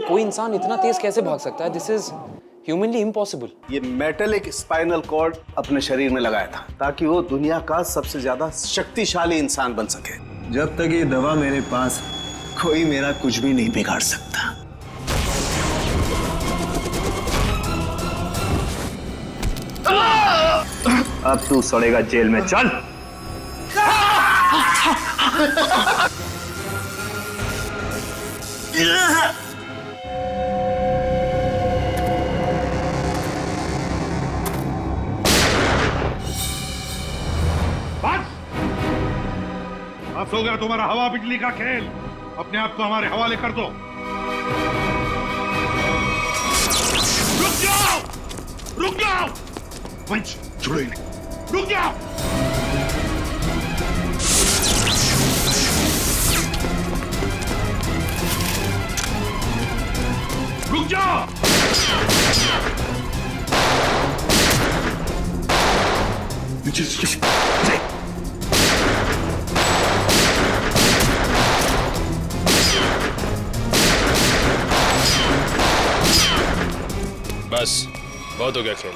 कोई इंसान इतना तेज कैसे भाग सकता है? This is humanly impossible. ये मेटलिक स्पाइनल कॉर्ड अपने शरीर में लगाया था ताकि वो दुनिया का सबसे ज्यादा शक्तिशाली इंसान बन सके। जब तक ये दवा मेरे पास, कोई मेरा कुछ भी नहीं बिगाड़ सकता। अब तू सड़ेगा जेल में, चल। अब हो गया तुम्हारा हवा बिजली का खेल। अपने आप को हमारे हवाले कर दो। रुक जाओ, रुक जाओ। पंच छोड़ो इन्हें, रुक जाओ। रुक जाओ। बस बहुत हो गया खेल।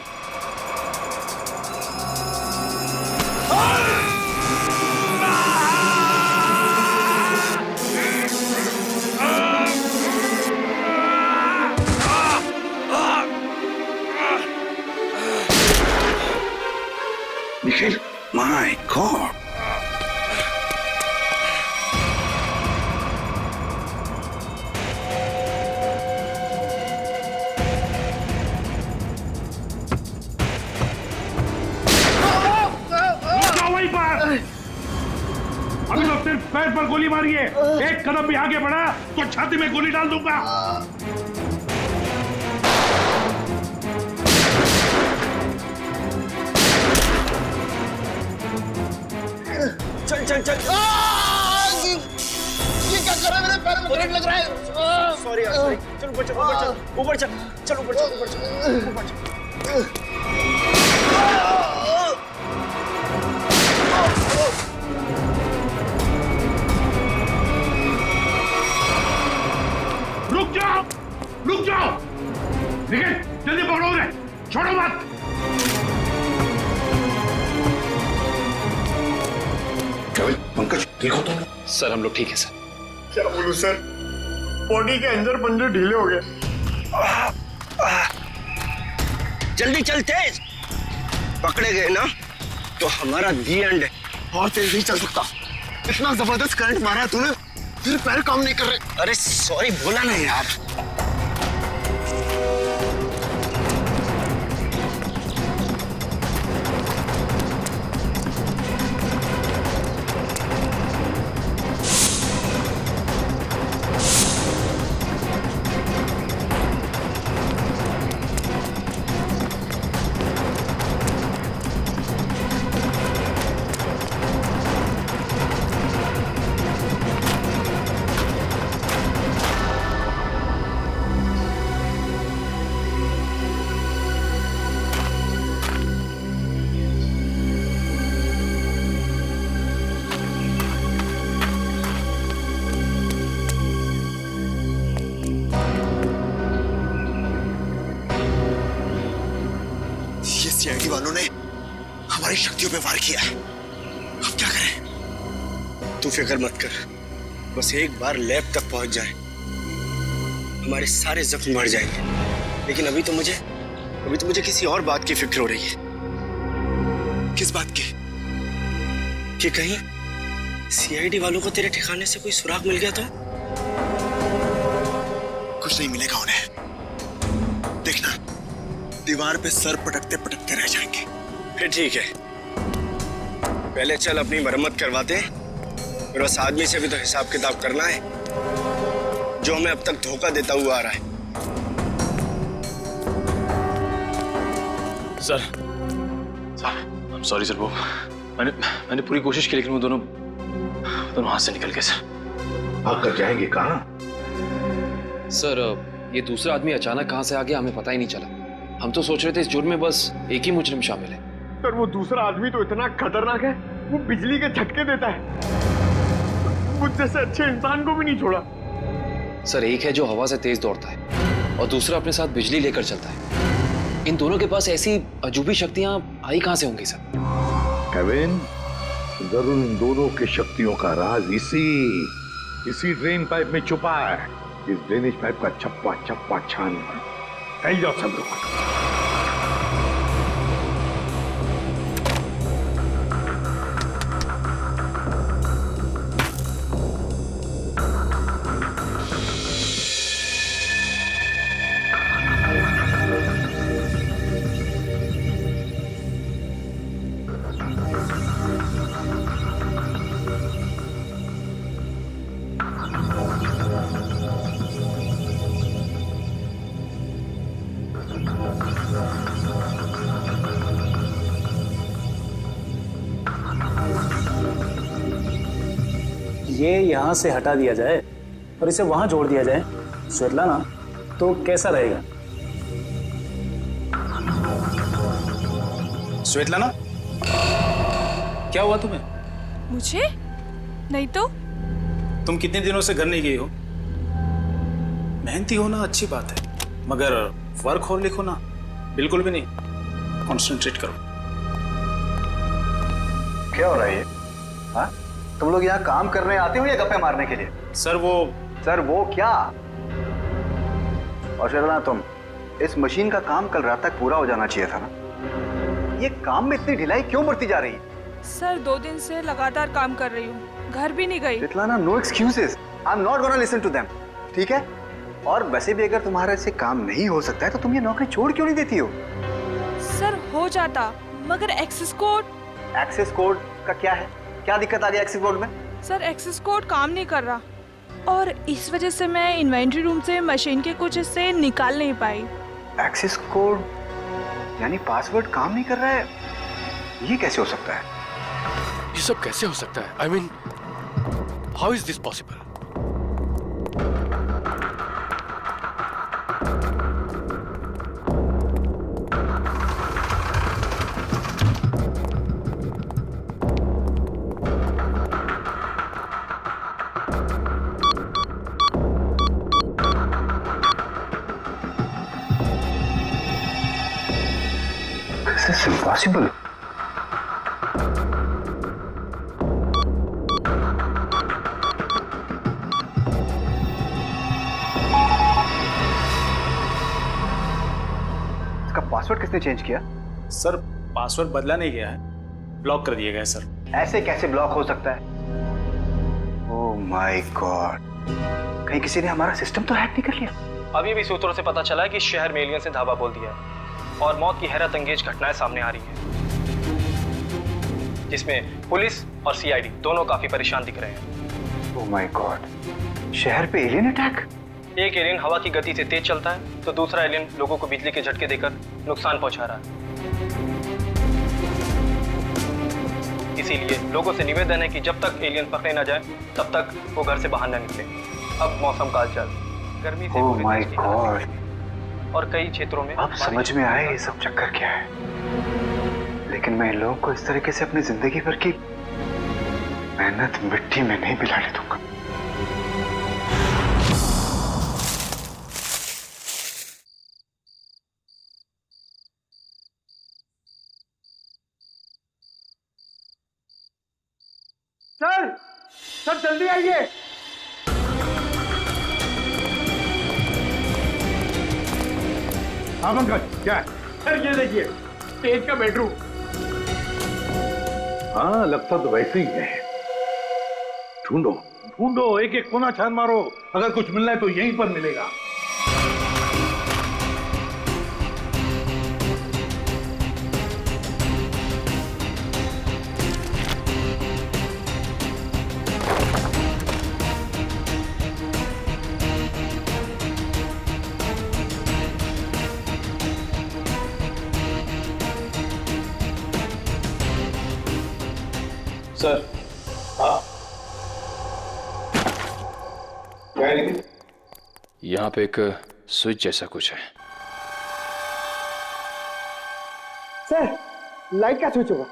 Nikhil, my God. अभी तो सिर्फ पैर पर गोली मारी है। एक कदम भी आगे बढ़ा तो छाती में गोली डाल दूंगा। चल चल चल। ये क्या कर रहा है? मेरे पैर में करंट लग रहा है। सॉरी यार, सॉरी। चल ऊपर चल, ऊपर चल, ऊपर चल, चल ऊपर चल, ऊपर चल, ऊपर चल। रुक जाओ, रुक जाओ। निखिल जल्दी पकड़ो उन्हें, छोड़ो मत। पंकज देखो तो। सर हम लोग ठीक है सर। क्या बोलूं सर, बॉडी के अंदर पंजे ढीले हो गए। जल्दी चल, तेज। पकड़े गए ना तो हमारा दी एंड है। और तेज नहीं चल सकता। इतना जबरदस्त करंट मारा है तूने, तेरे पैर काम नहीं कर रहे। अरे सॉरी बोला ना यार। सीआईडी वालों ने हमारी शक्तियों पे वार किया है। अब क्या करें? तू फिक्र मत कर, बस एक बार लैब तक पहुंच जाए, हमारे सारे जख्म भर जाएंगे। लेकिन अभी तो मुझे किसी और बात की फिक्र हो रही है। किस बात की? कि कहीं सीआईडी वालों को तेरे ठिकाने से कोई सुराग मिल गया तो? कुछ नहीं मिलेगा उन्हें। देखना, दीवार पे सर पटकते पटकते रह जाएंगे। फिर ठीक है, पहले चल अपनी मरम्मत करवाते हैं। फिर उस आदमी से भी तो हिसाब किताब करना है जो हमें अब तक धोखा देता हुआ आ रहा है। सर सॉरी सर, वो मैंने पूरी कोशिश की लेकिन वो दोनों हाथ से निकल गए सर। भाग कर जाएंगे कहाँ? सर ये दूसरा आदमी अचानक कहाँ से आ गया हमें पता ही नहीं चला। हम तो सोच रहे थे इस जुर्म में बस एक ही मुजरिम शामिल है। पर वो दूसरा आदमी तो इतना खतरनाक है, वो बिजली के झटके देता है। मुझ जैसे अच्छे इंसान को भी नहीं छोड़ा। सर, एक है जो हवा से तेज दौड़ता है और दूसरा अपने साथ बिजली लेकर चलता है। इन दोनों के पास ऐसी अजूबी शक्तियां आई कहां से होंगी सर? केविन, जरूर इन दोनों की शक्तियों का राज इसी ड्रेन पाइप में छुपा है। इस ड्रेनेज पाइप का चप्पा चप्पा छान फैल जाओ सब लोग। ये यहाँ से हटा दिया जाए और इसे वहां जोड़ दिया जाए स्वेतलाना, तो कैसा रहेगा? स्वेतलाना, क्या हुआ तुम्हें? मुझे? नहीं तो। तुम कितने दिनों से घर नहीं गई हो? मेहनती होना अच्छी बात है, मगर वर्कहोलिक होना बिल्कुल भी नहीं। कॉन्सेंट्रेट करो। क्या हो रहा है ये? हाँ? तुम लोग यहाँ काम करने आते हो या गप्पे मारने के लिए? सर वो क्या? और शर्ला, तुम, इस मशीन का काम कल रात तक पूरा हो जाना चाहिए था ना। ये काम में इतनी ढिलाई क्यों बढ़ती जा रही है? सर 2 दिन से लगातार काम कर रही हूँ, घर भी नहीं गई। Svetlana, no excuses. I am not gonna listen to them. ठीक है? और वैसे भी अगर तुम्हारे से काम नहीं हो सकता है तो तुम ये नौकरी छोड़ क्यों नहीं देती हो? सर हो जाता, मगर एक्सेस कोड। एक्सेस कोड का क्या है? क्या दिक्कत आ गई एक्सेस कोड में? सर एक्सेस कोड काम नहीं कर रहा और इस वजह से मैं इन्वेंट्री रूम से मशीन के कुछ हिस्से निकाल नहीं पाई। एक्सेस कोड यानी पासवर्ड काम नहीं कर रहा है? ये कैसे हो सकता है? ये सब कैसे हो सकता है? I mean, how is this possible? This is impossible. इसका पासवर्ड किसने चेंज किया? सर पासवर्ड बदला नहीं गया है, ब्लॉक कर दिया गया है सर। ऐसे कैसे ब्लॉक हो सकता है? ओह माय गॉड, कहीं किसी ने हमारा सिस्टम तो हैक नहीं कर लिया? अभी भी सूत्रों से पता चला है कि शहर में एलियंस ने धावा बोल दिया है और मौत की हैरत अंगेज घटनाएं सामने आ रही हैं, जिसमें पुलिस और सीआईडी दोनों काफी परेशान दिख रहे हैं। ओह माय गॉड, शहर पे एलियन अटैक? एक एलियन हवा की गति से तेज चलता है तो दूसरा एलियन लोगों को बिजली के झटके देकर नुकसान पहुंचा रहा है। इसीलिए लोगों से निवेदन है कि जब तक एलियन पकड़े न जाए तब तक वो घर से बाहर न निकले। अब मौसम का हालचाल गर्मी से ओह माय गॉड, और कई क्षेत्रों में अब समझ में आया ये सब चक्कर क्या है। लेकिन मैं इन लोगों को इस तरीके से अपनी जिंदगी भर की मेहनत मिट्टी में नहीं मिलाने दूंगा। सर जल्दी आइए। हाँ पंकज, क्या है? सर ये देखिए, स्टेज का बेडरूम। हाँ, लगता तो वैसे ही है। ढूंढो ढूंढो, एक एक कोना छान मारो, अगर कुछ मिलना है तो यहीं पर मिलेगा। सर यहाँ पे एक स्विच जैसा कुछ है। सर लाइट का स्विच होगा।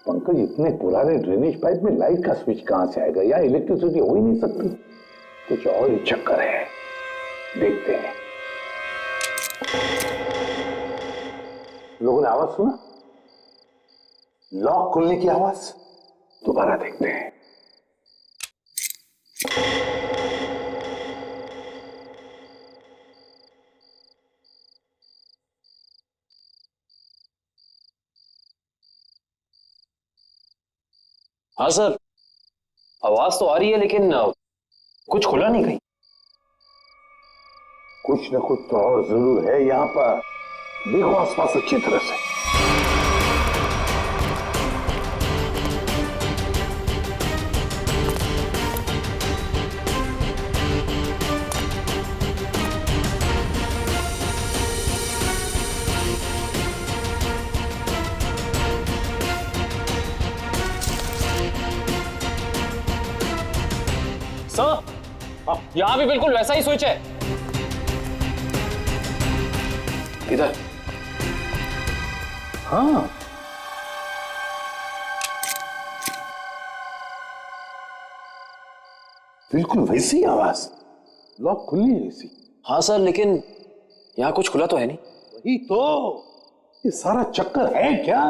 पंकज, इतने पुराने ड्रेनेज पाइप में लाइट का स्विच कहां से आएगा? या इलेक्ट्रिसिटी हो ही नहीं सकती। कुछ और ही चक्कर है, देखते हैं। लोगों ने आवाज सुना, लॉक खुलने की आवाज। दोबारा देखते हैं। हाँ सर, आवाज तो आ रही है लेकिन कुछ खुला नहीं कहीं। कुछ न कुछ तो और जरूर है यहां पर। देखो आसपास अच्छी तरह से। सर, यहाँ भी बिल्कुल वैसा ही स्विच है। इधर। हाँ, बिल्कुल वैसी आवाज, लॉक खुलनी जैसी। हाँ सर, लेकिन यहाँ कुछ खुला तो है नहीं। वही तो, ये सारा चक्कर है क्या?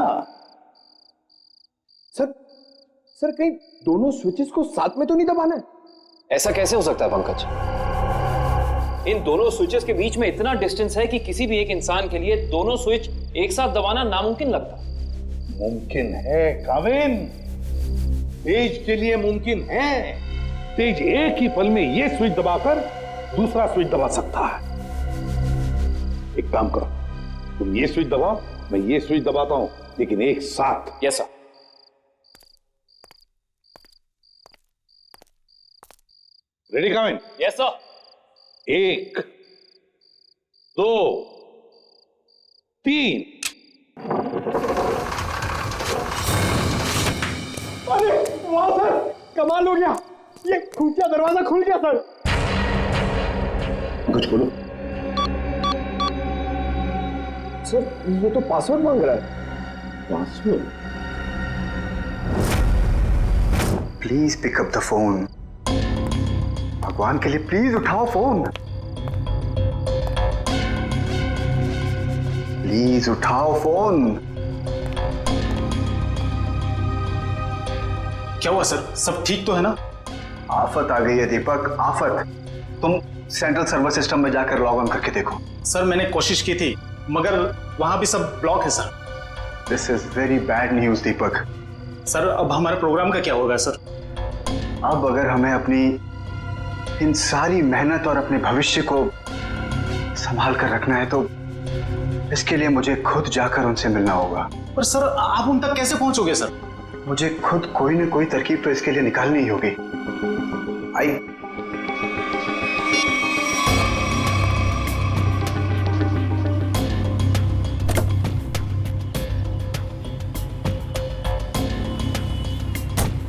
सर कहीं दोनों स्विचेस को साथ में तो नहीं दबाना है? ऐसा कैसे हो सकता है पंकज? इन दोनों स्विचेस के बीच में इतना डिस्टेंस है कि किसी भी एक इंसान के लिए दोनों स्विच एक साथ दबाना नामुमकिन लगता है। मुमकिन है काविन, तेज के लिए मुमकिन है। तेज एक ही पल में ये स्विच दबाकर दूसरा स्विच दबा सकता है। एक काम करो, तुम ये स्विच दबाओ, मैं ये स्विच दबाता हूं, लेकिन एक साथ। Yes sir. Ready Kavin? Yes sir. 1 2 3। अरे वाह सर, कमाल हो गया, ये खुफिया दरवाजा खुल गया सर। कुछ बोलो। सर ये तो पासवर्ड मांग रहा है। Password? Please pick up the phone. भगवान के लिए प्लीज उठाओ फोन। प्लीज उठाओ फोन। क्या हुआ सर, सब ठीक तो है ना? आफत आ गई है दीपक, आफत। तुम सेंट्रल सर्वर सिस्टम में जाकर लॉग ऑन करके देखो। सर मैंने कोशिश की थी, मगर वहां भी सब ब्लॉक है sir. This is very bad news Deepak. Sir अब हमारे प्रोग्राम का क्या होगा सर? अब अगर हमें अपनी इन सारी मेहनत और अपने भविष्य को संभाल कर रखना है तो इसके लिए मुझे खुद जाकर उनसे मिलना होगा। पर सर आप उन तक कैसे पहुंचोगे सर? मुझे खुद कोई न कोई तरकीब तो इसके लिए निकालनी ही होगी। आई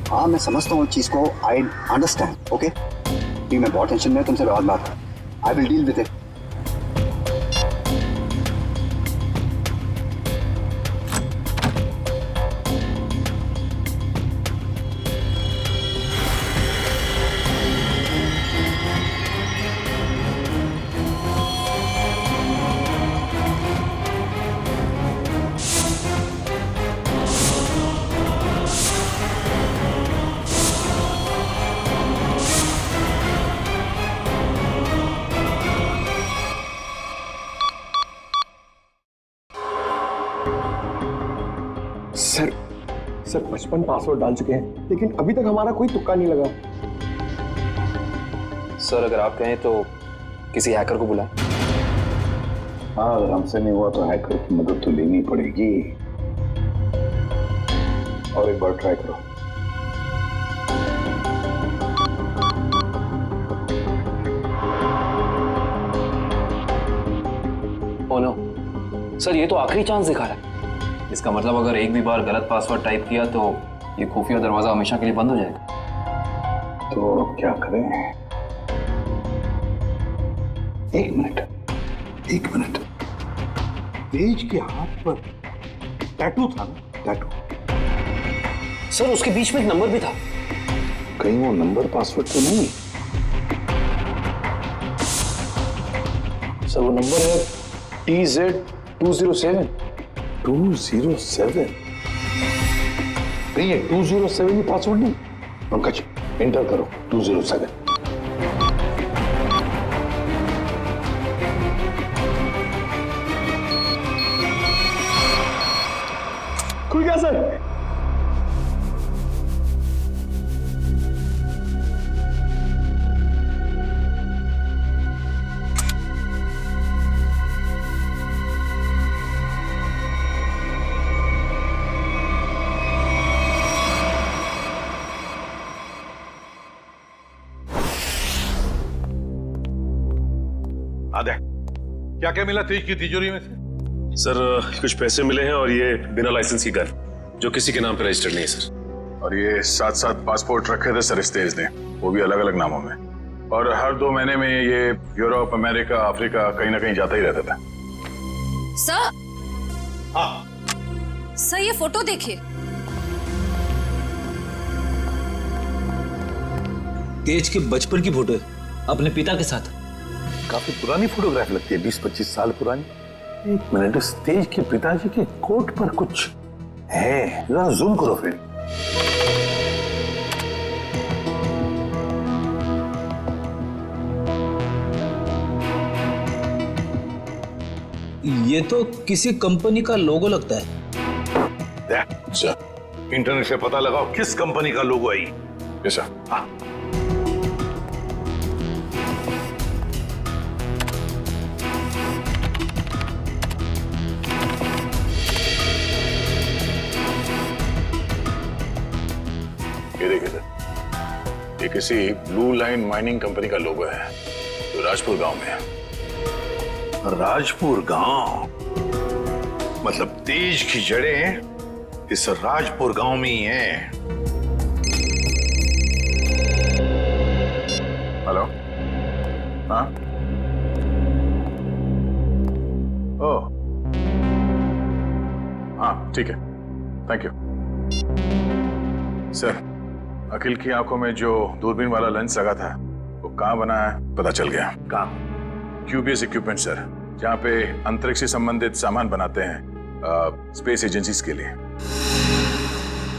हाँ मैं समझता हूँ चीज को, आई अंडरस्टैंड। ओके, मैं बहुत टेंशन में, तुमसे बहुत बात, I will deal with it. Sir 55 password डाल चुके हैं, लेकिन अभी तक हमारा कोई तुक्का नहीं लगा। सर अगर आप कहें तो किसी हैकर को बुलाएं। हाँ, अगर हमसे नहीं हुआ तो हैकर की मदद तो लेनी पड़ेगी। और एक बार ट्राई करो। ओ नो सर, ये तो आखिरी चांस दिखा रहा है। इसका मतलब अगर एक भी बार गलत पासवर्ड टाइप किया तो ये खुफिया दरवाजा हमेशा के लिए बंद हो जाएगा। तो अब क्या करें? एक मिनट। तेज के हाथ पर टैटू था ना? टैटू। सर उसके बीच में एक नंबर भी था। कहीं वो नंबर पासवर्ड तो नहीं? सर वो नंबर है TZ207। 207 नहीं है, 207 ही पासवर्ड नहीं। पंकज एंटर करो 207। खुल गया सर। आदे क्या क्या मिला तेज की तिजोरी में से? सर कुछ पैसे मिले हैं और ये बिना लाइसेंस की गन जो किसी के नाम पे रजिस्टर्ड नहीं है सर। और ये 7-7 पासपोर्ट रखे थे सर इस तेज ने, वो भी अलग अलग नामों में। और हर 2 महीने में ये यूरोप, अमेरिका, अफ्रीका कहीं ना कहीं जाता ही रहता था। सर, हाँ सर ये फोटो देखिए। तेज के बचपन की फोटो है अपने पिता के साथ। काफी पुरानी फोटोग्राफ लगती है, 20-25 साल पुरानी। एक मिनट, इस तेज के पिताजी के कोट पर कुछ है, जरा जूम करो फ्रेंड। ये तो किसी कंपनी का लोगो लगता है। इंटरनेट से पता लगाओ किस कंपनी का लोगो है ये सर। हाँ ये देखिए सर, ये किसी ब्लू लाइन माइनिंग कंपनी का लोगो है जो राजपुर गांव में है। राजपुर गांव मतलब तेज की जड़ें इस राजपुर गांव में ही हैं। हेलो, हाँ, ओह, हाँ ठीक है, थैंक यू सर। अखिल की आंखों में जो दूरबीन वाला लेंस लगा था वो कहाँ बना है पता चल गया। कहाँ? QBS इक्विपमेंट सर, जहाँ पे अंतरिक्ष से संबंधित सामान बनाते हैं स्पेस एजेंसीज के लिए।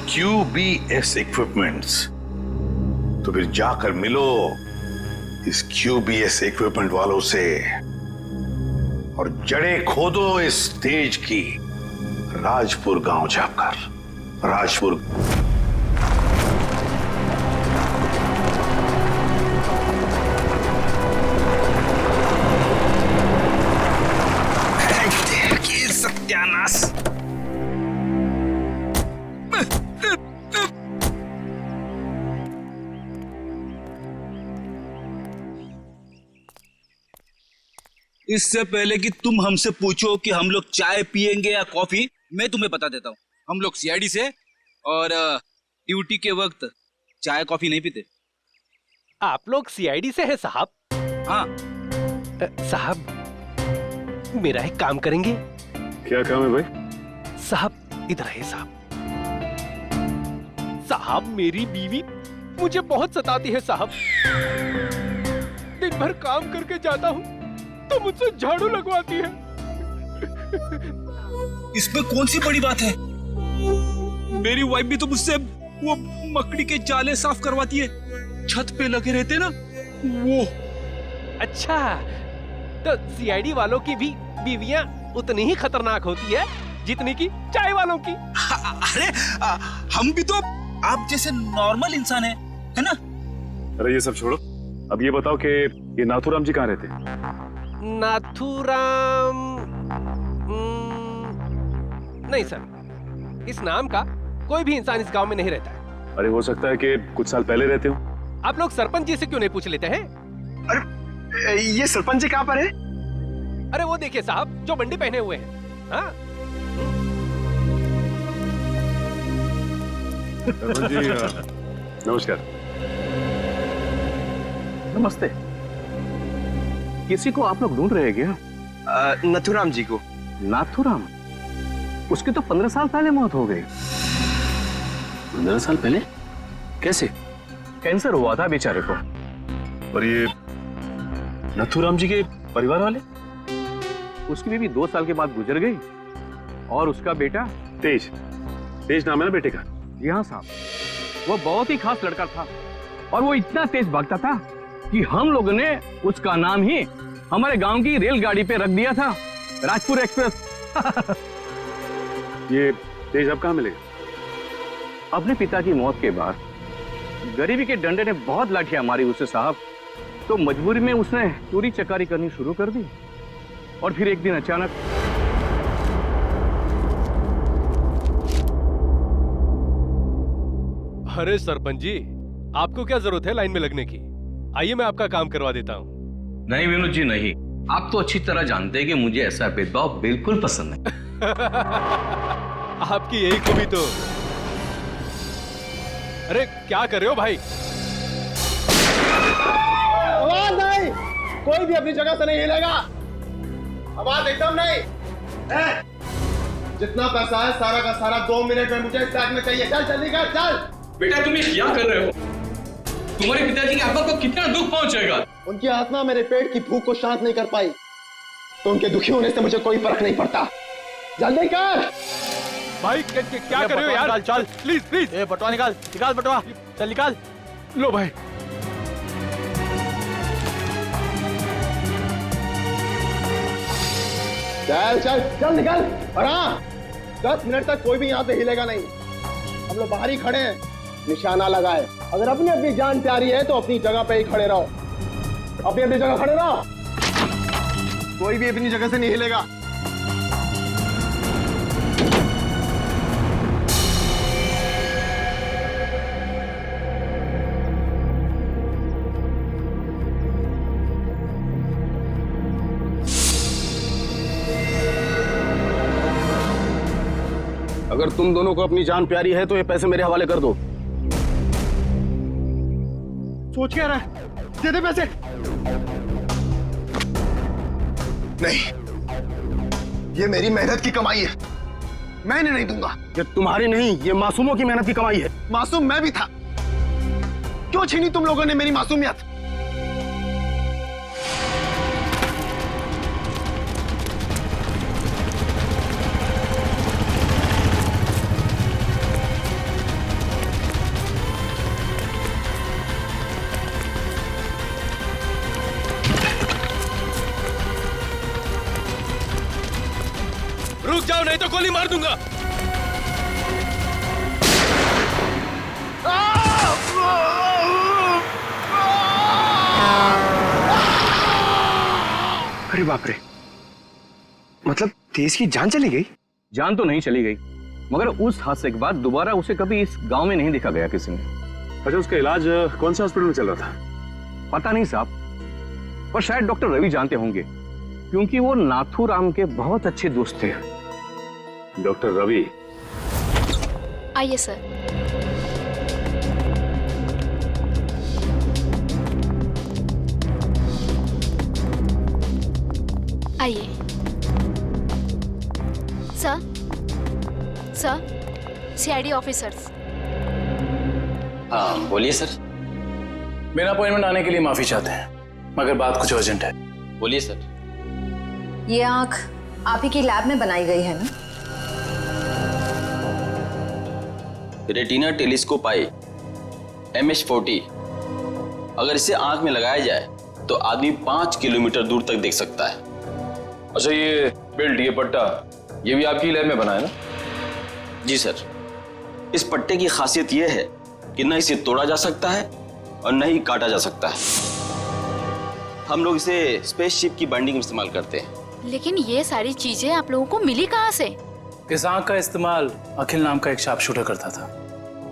QBS equipments? तो फिर जाकर मिलो इस QBS इक्विपमेंट वालों से और जड़ें खोदो इस तेज की राजपुर गांव जाकर। राजपुर सत्यानाश। इससे पहले कि तुम हमसे पूछो कि हम लोग चाय पियेंगे या कॉफी, मैं तुम्हें बता देता हूँ, हम लोग CID से और ड्यूटी के वक्त चाय कॉफी नहीं पीते। आप लोग CID से हैं साहब? हाँ साहब, मेरा एक काम करेंगे? क्या काम है भाई? साहब इधर है साहब। साहब मेरी बीवी मुझे बहुत सताती है साहब। दिन भर काम करके जाता हूँ तो मुझसे झाड़ू लगवाती है। इसमें कौन सी बड़ी बात है? मेरी वाइफ भी तो मुझसे वो मकड़ी के जाले साफ करवाती है, छत पे लगे रहते ना वो। अच्छा, तो CID वालों की भी बीवियां उतनी ही खतरनाक होती है जितनी की चाय वालों की। अरे हम भी तो आप जैसे नॉर्मल इंसान है ना? अरे ये सब छोड़ो, अब ये बताओ कि ये नाथूराम जी कहाँ रहते? नाथूराम नहीं सर, इस नाम का कोई भी इंसान इस गांव में नहीं रहता है। अरे हो सकता है कि कुछ साल पहले रहते हो। आप लोग सरपंच जी से क्यों नहीं पूछ लेते हैं? अरे ये सरपंच जी कहाँ पर है? अरे वो देखिए साहब, जो बंडी पहने हुए हैं। हाँ? जी नमस्कार। नमस्ते। किसी को आप लोग ढूंढ रहे हैं क्या? नथुराम जी को। नाथूराम? उसकी तो 15 साल पहले मौत हो गई। 15 साल पहले? कैसे? कैंसर हुआ था बेचारे को। और ये नथुराम जी के परिवार वाले? उसकी बीवी 2 साल के बाद गुजर गई और उसका बेटा तेज नाम है ना बेटे का? जी हाँ साहब, वो बहुत ही खास लड़का था और वो इतना तेज भागता था कि हम लोगों ने उसका नाम ही हमारे गांव की रेलगाड़ी पे रख दिया था, राजपुर एक्सप्रेस। ये तेज अब कहाँ मिलेगा? अपने पिता की मौत के बाद गरीबी के डंडे ने बहुत लाठियां मारी उसे साहब, तो मजबूरी में उसने चोरी चकारी करनी शुरू कर दी और फिर एक दिन अचानक अरे सरपंच जी, आपको क्या जरूरत है लाइन में लगने की? आइए मैं आपका काम करवा देता हूँ। नहीं विनोद जी नहीं, आप तो अच्छी तरह जानते हैं कि मुझे ऐसा भेदभाव बिल्कुल पसंद नहीं। आपकी यही खूबी तो। अरे क्या कर रहे हो भाई? आवाज नहीं, कोई भी अपनी जगह से नहीं हिलेगा। आवाज एकदम नहीं। जितना पैसा है सारा का सारा 2 मिनट में मुझे स्टॉक में चाहिए। चल जल्दी कर, चल। बेटा तुम ये क्या कर रहे हो? तुम्हारे पिताजी की आत्मा को कितना दुख पहुंचेगा? उनकी आत्मा मेरे पेट की भूख को शांत नहीं कर पाई, तो उनके दुखी होने से मुझे कोई फर्क नहीं पड़ता। जल्दी कर भाई, क्या कर रहे हो यार? चल प्लीज प्लीज। बटवा निकाल बटवा, चल निकाल। लो भाई। चल चल चल निकल। और हाँ, 10 मिनट तक कोई भी यहाँ से हिलेगा नहीं। हम लोग बाहर ही खड़े हैं, निशाना लगाए। अगर अपनी अपनी जान प्यारी है तो अपनी जगह पे ही खड़े रहो, अपनी अपनी जगह खड़े रहो। कोई भी अपनी जगह से नहीं हिलेगा। अगर तुम दोनों को अपनी जान प्यारी है तो ये पैसे मेरे हवाले कर दो। सोच क्या रहा है? दे दे पैसे। नहीं, ये मेरी मेहनत की कमाई है, मैं इन्हें नहीं दूंगा। ये तुम्हारी नहीं, ये मासूमों की मेहनत की कमाई है। मासूम मैं भी था, क्यों छीनी तुम लोगों ने मेरी मासूमियत? रुक जाओ नहीं तो गोली मार दूंगा। अरे बाप रे, मतलब तेज की जान चली गई? जान तो नहीं चली गई, मगर उस हादसे के बाद दोबारा उसे कभी इस गांव में नहीं देखा गया किसी ने। अच्छा, उसका इलाज कौन से हॉस्पिटल में चल रहा था? पता नहीं साहब, पर शायद डॉक्टर रवि जानते होंगे, क्योंकि वो नाथूराम के बहुत अच्छे दोस्त थे। डॉक्टर रवि? आइए सर। आइए सर, सीआईडी ऑफिसर्स। हाँ बोलिए सर। मेरा अपॉइंटमेंट आने के लिए माफी चाहते हैं, मगर बात कुछ अर्जेंट है। बोलिए सर। ये आंख आप ही की लैब में बनाई गई है ना? रेटिना टेलीस्कोप आई MH40, अगर इसे आंख में लगाया जाए तो आदमी 5 किलोमीटर दूर तक देख सकता है। अच्छा, ये बेल्ट, ये पट्टा, ये भी आपकी लैब में बना है ना? जी सर। इस पट्टे की खासियत यह है कि न इसे तोड़ा जा सकता है और न ही काटा जा सकता है। हम लोग इसे स्पेसशिप की बाइंडिंग में इस्तेमाल करते हैं। लेकिन ये सारी चीजें आप लोगों को मिली कहाँ से? इस आंख का इस्तेमाल अखिल नाम का एक शार्प शूटर करता था,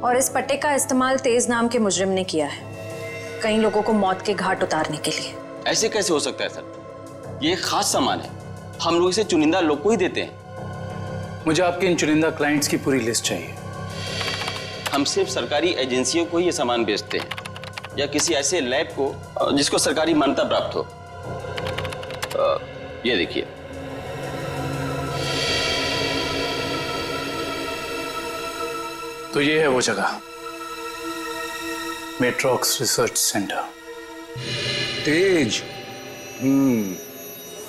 और इस पट्टे का इस्तेमाल तेज नाम के मुजरिम ने किया है, कई लोगों को मौत के घाट उतारने के लिए। ऐसे कैसे हो सकता है सर? ये एक खास सामान है, हम लोग इसे चुनिंदा लोग को ही देते हैं। मुझे आपके इन चुनिंदा क्लाइंट्स की पूरी लिस्ट चाहिए। हम सिर्फ सरकारी एजेंसियों को ही ये सामान बेचते हैं, या किसी ऐसे लैब को जिसको सरकारी मान्यता प्राप्त हो। ये देखिए, तो ये है वो जगह, मेट्रॉक्स रिसर्च सेंटर। तेज,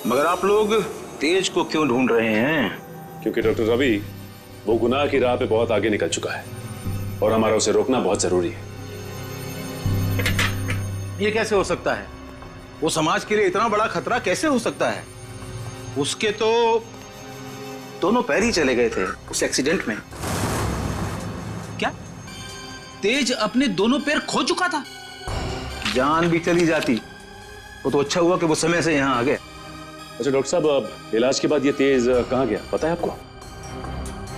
मगर आप लोग तेज को क्यों ढूंढ रहे हैं? क्योंकि डॉक्टर रवि वो गुनाह की राह पे बहुत आगे निकल चुका है और हमारा उसे रोकना बहुत जरूरी है। ये कैसे हो सकता है? वो समाज के लिए इतना बड़ा खतरा कैसे हो सकता है? उसके तो दोनों पैर ही चले गए थे उस एक्सीडेंट में। क्या तेज अपने दोनों पैर खो चुका था? जान भी चली जाती। वो तो अच्छा हुआ कि वो समय से यहाँ आ गए। अच्छा डॉक्टर साहब, अब इलाज के बाद ये तेज कहाँ गया पता है आपको?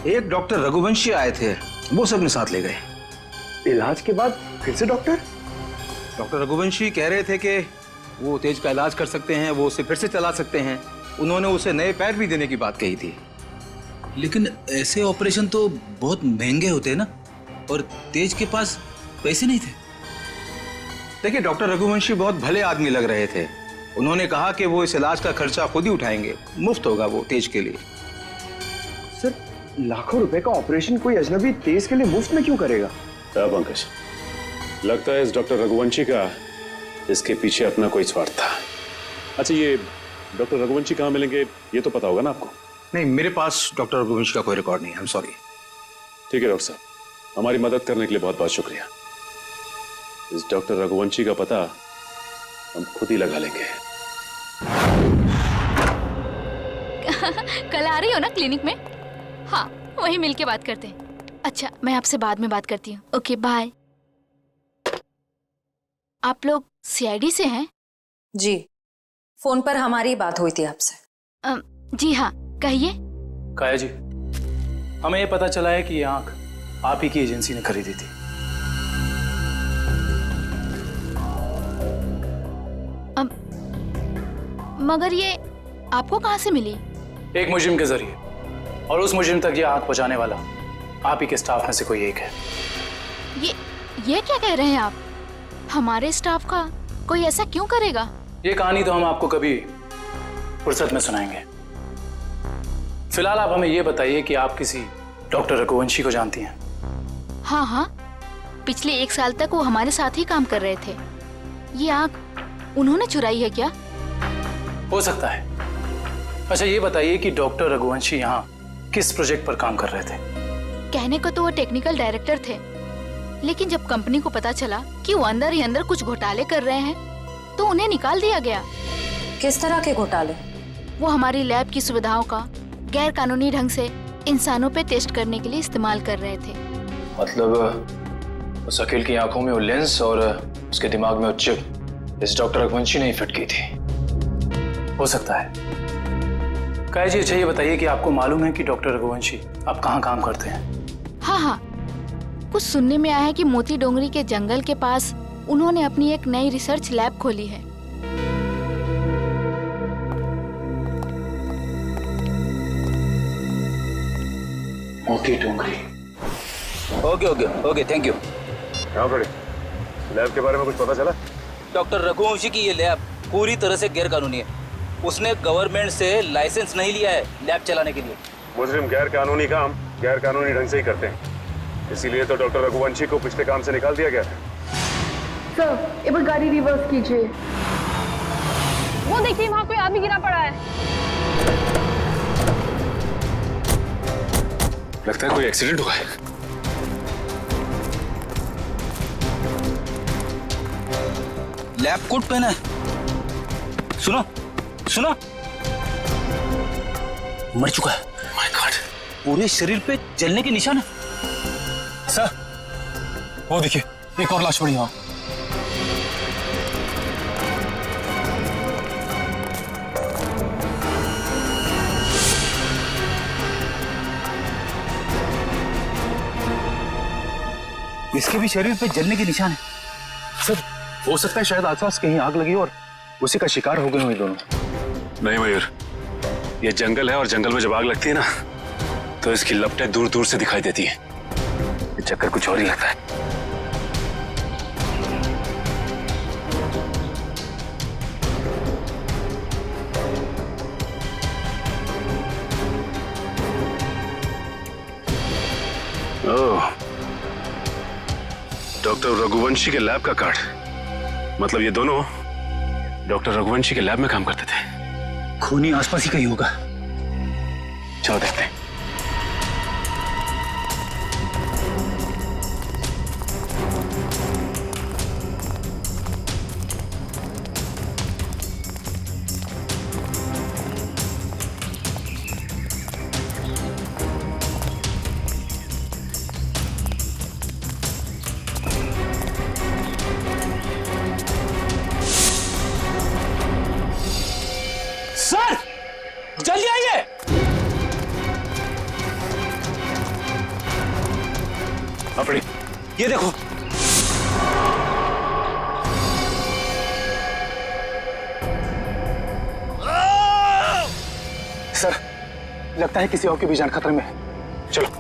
एक डॉक्टर रघुवंशी आए थे, वो सब अपने साथ ले गए। इलाज के बाद फिर से डॉक्टर? डॉक्टर रघुवंशी कह रहे थे कि वो तेज का इलाज कर सकते हैं, वो उसे फिर से चला सकते हैं। उन्होंने उसे नए पैर भी देने की बात कही थी। लेकिन ऐसे ऑपरेशन तो बहुत महंगे होते हैं ना, और तेज के पास पैसे नहीं थे। देखिए, डॉक्टर रघुवंशी बहुत भले आदमी लग रहे थे। उन्होंने कहा कि वो इस इलाज का खर्चा खुद ही उठाएंगे, मुफ्त होगा वो तेज के लिए। सर, लाखों रुपए का ऑपरेशन कोई अजनबी तेज के लिए मुफ्त में क्यों करेगा? पंकज, लगता है इस डॉक्टर रघुवंशी का इसके पीछे अपना कोई स्वार्थ था। अच्छा, ये डॉक्टर रघुवंशी कहाँ मिलेंगे ये तो पता होगा ना आपको? नहीं, मेरे पास डॉक्टर रघुवंशी का कोई रिकॉर्ड नहीं है। I am sorry. ठीक है डॉक्टर साहब, हमारी मदद करने के लिए बहुत बहुत शुक्रिया। इस डॉक्टर रघुवंशी का पता हम खुद ही लगा लेंगे। कल आ रही हो ना क्लिनिक में? हाँ, वहीं मिलके बात करते हैं। अच्छा, मैं आपसे बाद में बात करती हूँ। Okay, bye. आप लोग सीआईडी से हैं? जी, फोन पर हमारी बात हुई थी आपसे। जी हाँ, कहिए। काया जी, हमें ये पता चला है कि ये आंख आप ही की एजेंसी ने खरीदी थी। मगर ये आपको कहाँ से मिली? एक मुजरिम के जरिए, और उस मुजरिम तक ये आंख पहुंचाने वाला आप ही के स्टाफ में से कोई एक है। ये क्या कह रहे हैं आप? हमारे स्टाफ का कोई ऐसा क्यों करेगा? ये कहानी तो हम आपको कभी फुर्सत में सुनाएंगे। फिलहाल आप हमें ये बताइए कि आप किसी डॉक्टर रघुवंशी को जानती हैं? हाँ हाँ, पिछले 1 साल तक वो हमारे साथ ही काम कर रहे थे। ये आंख उन्होंने चुराई है क्या? हो सकता है। अच्छा, ये बताइए कि डॉक्टर रघुवंशी यहाँ किस प्रोजेक्ट पर काम कर रहे थे? कहने को तो वो टेक्निकल डायरेक्टर थे, लेकिन जब कंपनी को पता चला कि वो अंदर ही अंदर कुछ घोटाले कर रहे हैं, तो उन्हें निकाल दिया गया। किस तरह के घोटाले? वो हमारी लैब की सुविधाओं का गैर कानूनी ढंग से इंसानों पे टेस्ट करने के लिए इस्तेमाल कर रहे थे। मतलब उस अकील की आंखों में वो लेंस और उसके दिमाग में वो चिप इस डॉक्टर रघुवंशी ने ही फिट की थी। हो सकता है। काया जी, अच्छा ये बताइए कि आपको मालूम है कि डॉक्टर रघुवंशी आप कहाँ काम करते हैं? हाँ हाँ, कुछ सुनने में आया है कि मोती डोंगरी के जंगल के पास उन्होंने अपनी एक नई रिसर्च लैब खोली है। Moti Dongri. Okay okay okay, thank you. कहाँ पड़े? लैब के बारे में कुछ पता चला? डॉक्टर रघुवंशी की ये लैब पूरी तरह से गैर कानूनी है। उसने गवर्नमेंट से लाइसेंस नहीं लिया है लैब चलाने के लिए। मुजरिम गैर कानूनी काम गैर कानूनी ढंग से ही करते हैं, इसीलिए तो डॉक्टर रघुवंशी को पिछले काम से निकाल दिया गया था। सर, एक बार गाड़ी रिवर्स कीजिए। वो देखिए, वहाँ कोई आदमी गिरा पड़ा है। लगता है कोई एक्सीडेंट हुआ है। लैब कोट पहना है। सुनो सुनो, मर चुका है। माय गॉड, पूरे शरीर पे जलने के निशान है। सर, वो देखिए, एक और लाश पड़ी वहां। इसके भी शरीर पे जलने के निशान है। सर, हो सकता है शायद आसपास कहीं आग लगी और उसी का शिकार हो गए हुए दोनों। नहीं मयूर, ये जंगल है और जंगल में जब आग लगती है ना, तो इसकी लपटें दूर दूर से दिखाई देती है। ये चक्कर कुछ और ही लगता है। ओह, डॉक्टर रघुवंशी के लैब का कार्ड। मतलब ये दोनों डॉक्टर रघुवंशी के लैब में काम करते थे। खूनी आसपास ही कहीं होगा। चलो देखते हैं। सर जल्दी आइए। अपनी ये देखो। सर लगता है किसी और की भी जान खतरे में है। चलो।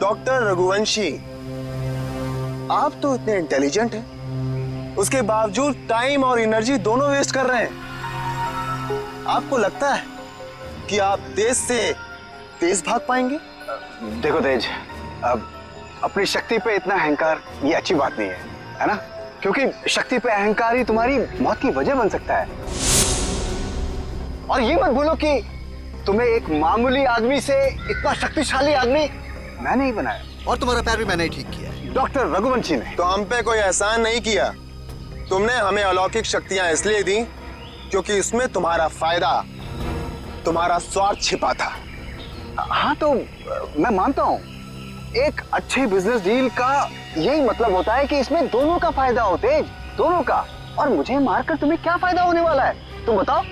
डॉक्टर रघुवंशी, आप तो इतने इंटेलिजेंट हैं, उसके बावजूद टाइम और एनर्जी दोनों वेस्ट कर रहे हैं। आपको लगता है कि आप तेज से तेज भाग पाएंगे? देखो तेज, अब अपनी शक्ति पे इतना अहंकार ये अच्छी बात नहीं है ना? क्योंकि शक्ति पे अहंकार ही तुम्हारी मौत की वजह बन सकता है। और ये मत भूलो कि तुम्हें एक मामूली आदमी से इतना शक्तिशाली आदमी मैंने ही बनाया, और तुम्हारा पैर भी मैंने ही ठीक किया है। डॉक्टर रघुवंशी ने। तो हम पे कोई एहसान नहीं किया। तुमने हमें अलौकिक शक्तियां इसलिए दी क्योंकि इसमें तुम्हारा फायदा, तुम्हारा स्वार्थ छिपा था। हाँ तो मैं मानता हूँ, एक अच्छे बिजनेस डील का यही मतलब होता है कि इसमें दोनों का फायदा हो तेज, दोनों का। और मुझे मारकर तुम्हें क्या फायदा होने वाला है तुम बताओ?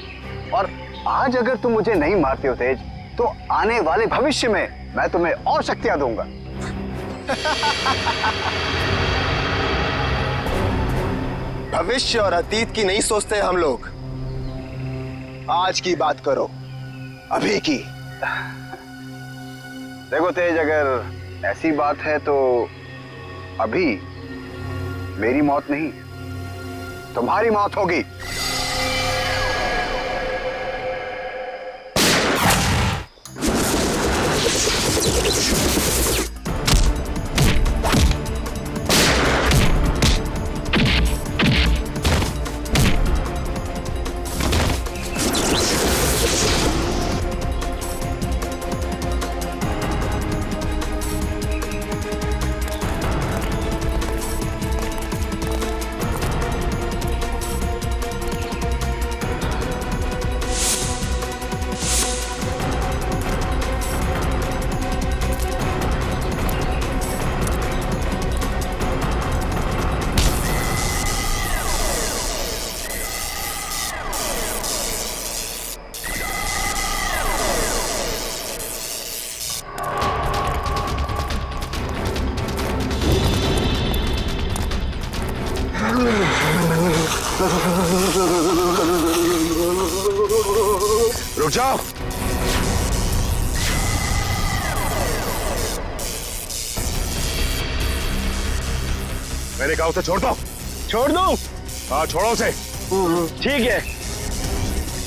और आज अगर तुम मुझे नहीं मारते हो तेज, तो आने वाले भविष्य में मैं तुम्हें और शक्तियां दूंगा। भविष्य और अतीत की नहीं सोचते हम लोग, आज की बात करो, अभी की। देखो तेज, अगर ऐसी बात है तो अभी मेरी मौत नहीं, तुम्हारी मौत होगी। रुक जाओ। मैंने कहा उसे छोड़ दो। छोड़ दो? हाँ छोड़ो उसे। ठीक है,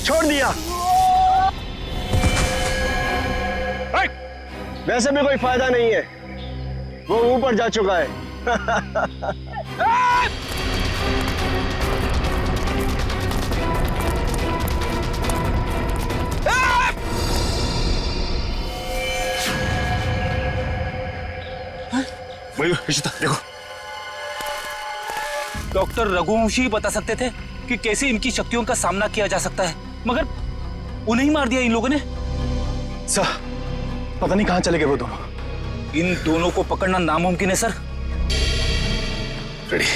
छोड़ दिया। वैसे भी कोई फायदा नहीं है, वो ऊपर जा चुका है। देखो, डॉक्टर रघुवंशी ही बता सकते थे कि कैसे इनकी शक्तियों का सामना किया जा सकता है, मगर उन्हें ही मार दिया इन लोगों ने। सर पता नहीं कहां चले गए वो दोनों। इन दोनों को पकड़ना नामुमकिन है सर। रेडी,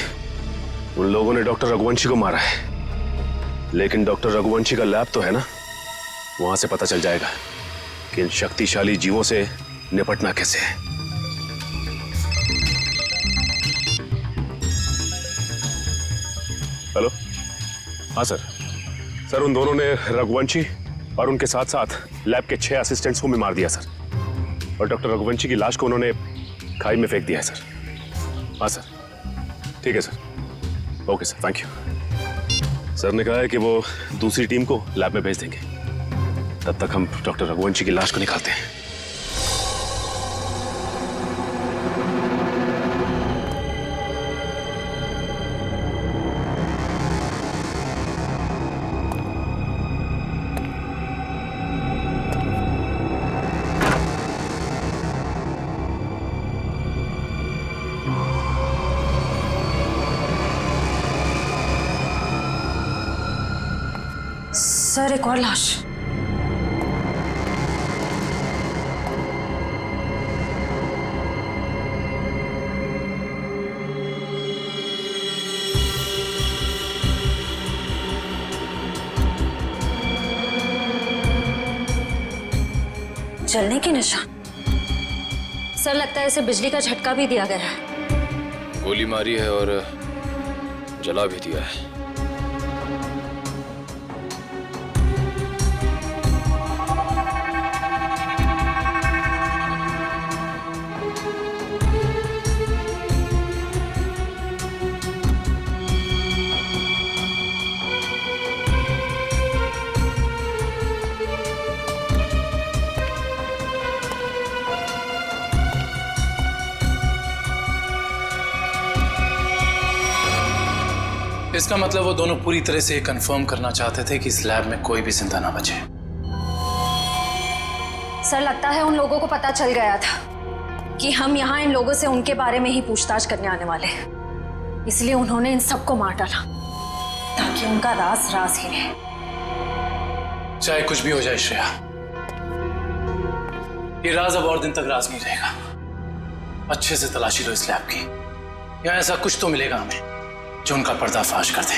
उन लोगों ने डॉक्टर रघुवंशी को मारा है, लेकिन डॉक्टर रघुवंशी का लैब तो है ना, वहां से पता चल जाएगा कि इन शक्तिशाली जीवों से निपटना कैसे है। हेलो हाँ सर। सर उन दोनों ने रघुवंशी और उनके साथ साथ लैब के 6 असिस्टेंट्स को भी मार दिया सर। और डॉक्टर रघुवंशी की लाश को उन्होंने खाई में फेंक दिया है सर। हाँ सर। ठीक है sir. Okay sir, thank you. Sir ने कहा है कि वो दूसरी टीम को लैब में भेज देंगे। तब तक हम डॉक्टर रघुवंशी की लाश को निकालते हैं। सर, एक और लाश। जलने के निशान। सर, लगता है इसे बिजली का झटका भी दिया गया है। गोली मारी है और जला भी दिया है। इसका मतलब वो दोनों पूरी तरह से कंफर्म करना चाहते थे कि इस लैब में कोई भी जिंदा ना बचे। सर, लगता है उन लोगों को पता चल गया था कि हम यहाँ इन लोगों से उनके बारे में ही पूछताछ करने आने वाले हैं, इसलिए उन्होंने इन सबको मार डाला ताकि उनका राज राज ही रहे। चाहे कुछ भी हो जाए श्रेया, ये राज अब और दिन तक राज नहीं रहेगा। अच्छे से तलाशी लो इस लैब की, या ऐसा कुछ तो मिलेगा हमें जो उनका पर्दाफाश कर दे।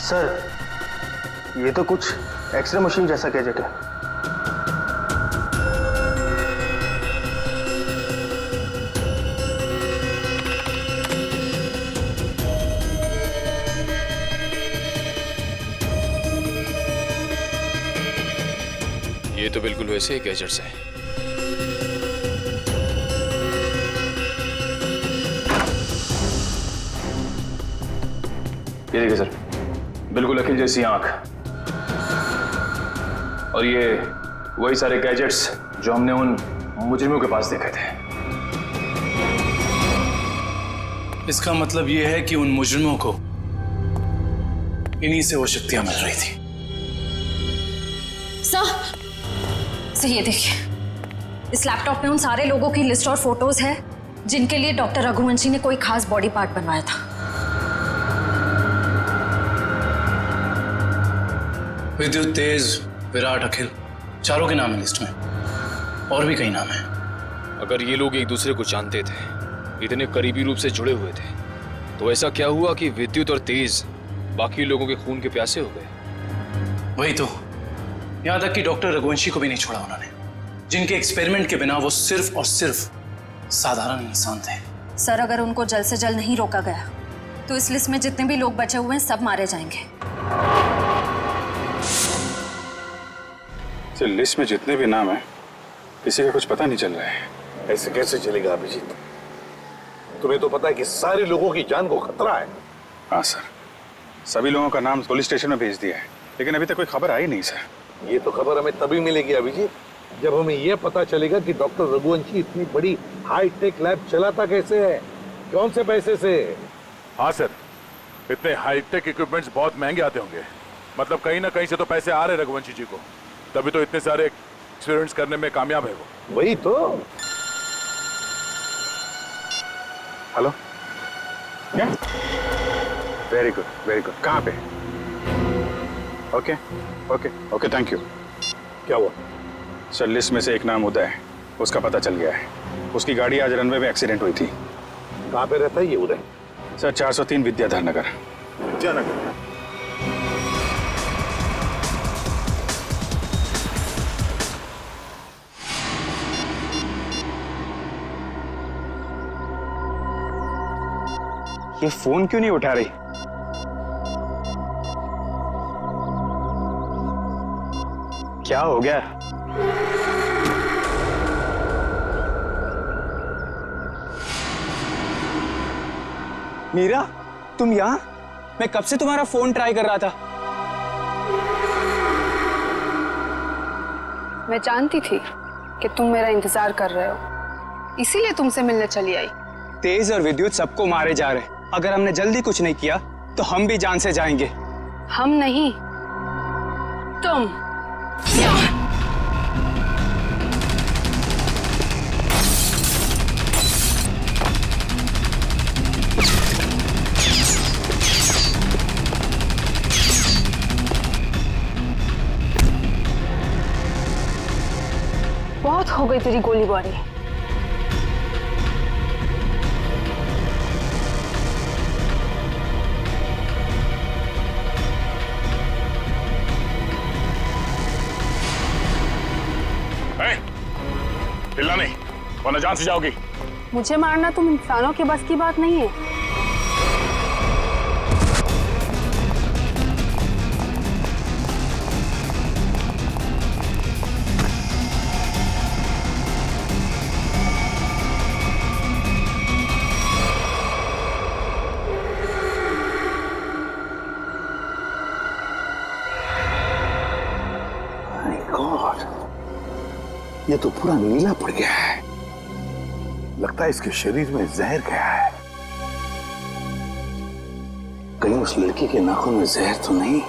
सर, ये तो कुछ एक्सरे मशीन जैसा गैजेट है। ये तो बिल्कुल वैसे ही गैजेट्स हैं। ये देखिए सर, बिल्कुल अखिल जैसी आंख, और ये वही सारे गैजेट्स जो हमने उन मुजरिमों के पास देखे थे। इसका मतलब ये है कि उन मुजरिमों को इन्हीं से वो शक्तियां मिल रही थी। सर, ये देखिए, इस लैपटॉप में उन सारे लोगों की लिस्ट और फोटोज है जिनके लिए डॉक्टर रघुवंशी ने कोई खास बॉडी पार्ट बनवाया था। विद्युत, तेज, विराट, अखिल, चारों के नाम है लिस्ट में, और भी कई नाम हैं। अगर ये लोग एक दूसरे को जानते थे, इतने करीबी रूप से जुड़े हुए थे, तो ऐसा क्या हुआ कि विद्युत और तेज बाकी लोगों के खून के प्यासे हो गए? वही तो, यहां तक कि डॉक्टर रघुवंशी को भी नहीं छोड़ा उन्होंने, जिनके एक्सपेरिमेंट के बिना वो सिर्फ और सिर्फ साधारण इंसान थे। सर, अगर उनको जल्द से जल्द नहीं रोका गया तो इस लिस्ट में जितने भी लोग बचे हुए हैं सब मारे जाएंगे। लिस्ट में जितने भी नाम हैं, किसी का कुछ पता नहीं चल रहा है। ऐसे कैसे चलेगा अभिजीत? तुम्हें तो पता है कि सारे लोगों की जान को खतरा है। हाँ सर, सभी लोगों का नाम पुलिस स्टेशन में भेज दिया है, लेकिन अभी तक कोई खबर आई नहीं सर। ये तो खबर हमें तभी मिलेगी अभिजीत, जब हमें यह पता चलेगा कि डॉक्टर रघुवंशी इतनी बड़ी हाईटेक लैब चलाता कैसे है, कौन से पैसे से। हाँ सर, इतने हाईटेक इक्विपमेंट्स बहुत महंगे आते होंगे, मतलब कहीं ना कहीं से तो पैसे आ रहे रघुवंशी जी को, तभी तो इतने सारे एक्सपेरिमेंट्स करने में कामयाब है वो। वही तो। हेलो, क्या? Very good, very good. कहाँ पे? Okay okay okay, thank you. क्या हुआ? सर, लिस्ट में से एक नाम उदय है, उसका पता चल गया है। उसकी गाड़ी आज रनवे में एक्सीडेंट हुई थी। कहाँ पे रहता है ये उदय? सर 403 विद्याधर नगर। विद्यानगर। ये फोन क्यों नहीं उठा रही? क्या हो गया? मीरा, तुम यहां? मैं कब से तुम्हारा फोन ट्राई कर रहा था। मैं जानती थी कि तुम मेरा इंतजार कर रहे हो, इसीलिए तुमसे मिलने चली आई। तेज और विद्युत सबको मारे जा रहे। अगर हमने जल्दी कुछ नहीं किया तो हम भी जान से जाएंगे। हम नहीं, तुम। बहुत हो गई तेरी गोलीबारी। हिलना नहीं, वरना जान से जाओगी। मुझे मारना तुम इंसानों के बस की बात नहीं है। ये तो पूरा नीला पड़ गया है। लगता है इसके शरीर में जहर गया है। कहीं उस लड़की के नाखून में जहर तो नहीं?